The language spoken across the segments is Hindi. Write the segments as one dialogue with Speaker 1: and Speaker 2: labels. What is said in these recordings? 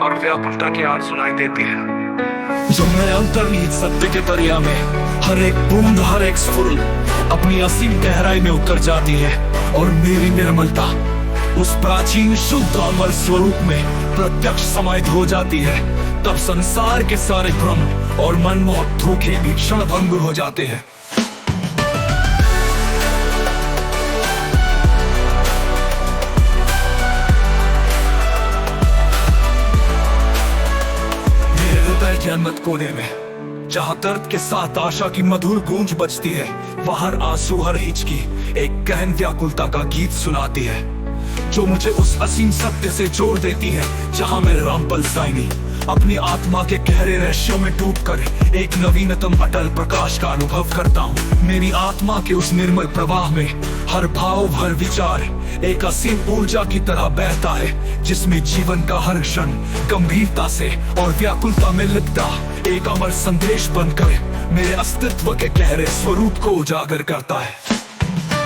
Speaker 1: और व्याकुलता की आवाज सुनाई देती है। जो मेरे अंतर्निहित सत्य के दरिया में हर एक बूंद, हर एक स्फुरन अपनी असीम गहराई में उतर जाती है और मेरी निर्मलता उस प्राचीन शुद्ध अमर स्वरूप में प्रत्यक्ष समाहित हो जाती है। तब संसार के सारे भ्रम और मनमोहक धोखे भी क्षण भंगुर हो जाते हैं। जन्मत कोने में जहाँ दर्द के साथ आशा की मधुर गूंज बजती है, वहाँ आंसू हर हिचकी एक गहन व्याकुलता का गीत सुनाती है, जो मुझे उस असीम सत्य से जोड़ देती है जहाँ मैं रामपल साइनी अपनी आत्मा के गहरे रहस्यों में डूबकर एक नवीनतम अटल प्रकाश का अनुभव करता हूँ। मेरी आत्मा के उस निर्मल प्रवाह में हर भाव, हर विचार एक असीम ऊर्जा की तरह बहता है, जिसमें जीवन का हर क्षण गंभीरता से और व्याकुलता में लिपटा एक अमर संदेश बनकर मेरे अस्तित्व के गहरे स्वरूप को उजागर करता है।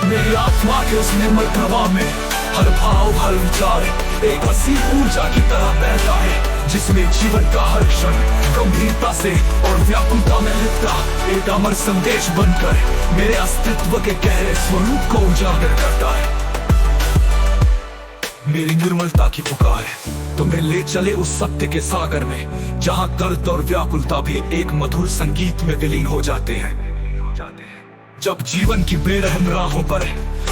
Speaker 1: मेरी आत्मा के उस निर्मल प्रवाह में हर भाव, हर विचार एक असीम ऊर्जा की तरह बहता है, जिसमें जीवन का हर क्षण गंभीरता से और व्याकुलता में लिपटा एक अमर संदेश बनकर मेरे अस्तित्व के गहरे स्वरूप को उजागर करता है। मेरी निर्मलता की पुकार तुम्हें ले चले उस सत्य के सागर में, जहाँ दर्द और व्याकुलता भी एक मधुर संगीत में विलीन हो जाते हैं। जब जीवन की बेरहम राहों पर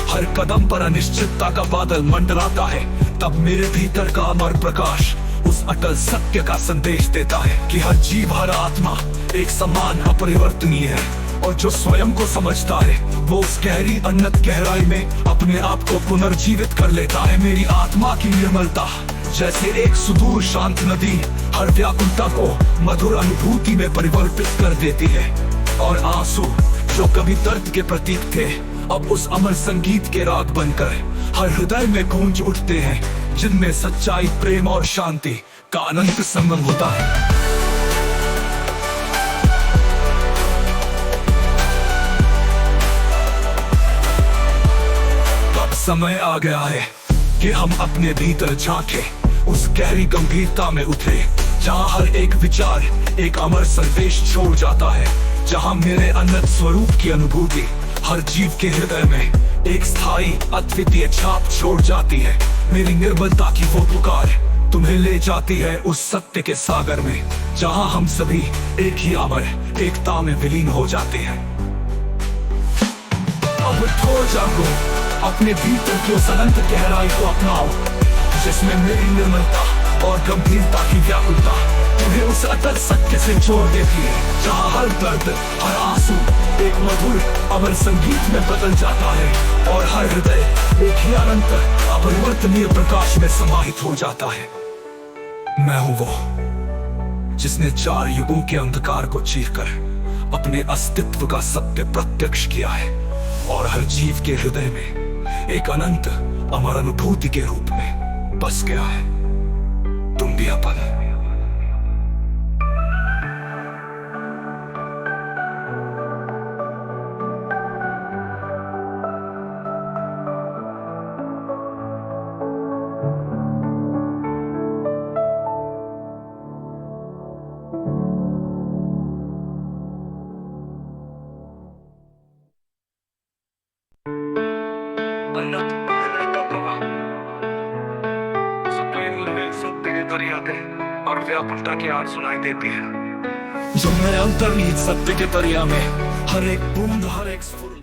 Speaker 1: हर कदम पर अनिश्चितता का बादल मंडराता है, तब मेरे भीतर का अमर प्रकाश उस अटल सत्य का संदेश देता है कि हर जीव, हर आत्मा एक समान अपरिवर्तनीय है, और जो स्वयं को समझता है वो उस गहरी अनंत गहराई में अपने आप को पुनर्जीवित कर लेता है। मेरी आत्मा की निर्मलता जैसे एक सुदूर शांत नदी हर व्याकुलता को मधुर अनुभूति में परिवर्तित कर देती है, और आंसू जो कभी दर्द के प्रतीक थे अब उस अमर संगीत के राग बनकर हर हृदय में गूंज उठते हैं, जिनमें सच्चाई, प्रेम और शांति का अनंत संगम होता है। अब समय आ गया है कि हम अपने भीतर झांके, उस गहरी गंभीरता में उतरे जहाँ हर एक विचार एक अमर संदेश छोड़ जाता है, जहाँ मेरे अनंत स्वरूप की अनुभूति हर जीव के हृदय में एक स्थायी अद्वितीय छाप छोड़ जाती है। मेरी निर्मलता की वो पुकार तुम्हें ले जाती है उस सत्य के सागर में, जहाँ हम सभी एक ही अमर एकता में विलीन हो जाते हैं। अब खो जागो, अपने भीतर की उस अनंत गहराई को अपनाओ, जिसमें मेरी निर्मलता और गंभीरता की व्याकुलता तुम्हें उस अटल सत्य से जोड़ देती है, जहाँ हर दर्द, हर आंसू एक मधुर अमर संगीत में बदल जाता है, और हर हृदय एक ही अनंत अपरिवर्तनीय प्रकाश में समाहित हो जाता है। मैं हूँ वो जिसने 4 युगों के अंधकार को चीरकर अपने अस्तित्व का सत्य प्रत्यक्ष किया है, और हर जीव के हृदय में एक अनंत अमर अनुभूति के रूप में बस गया है। तुम भी अपन और व्याकुलता की आवाज सुनाई देती है। जो मेरे अंतर्निहित सत्य के दरिया में हर एक बूंद, हर एक स्फुरन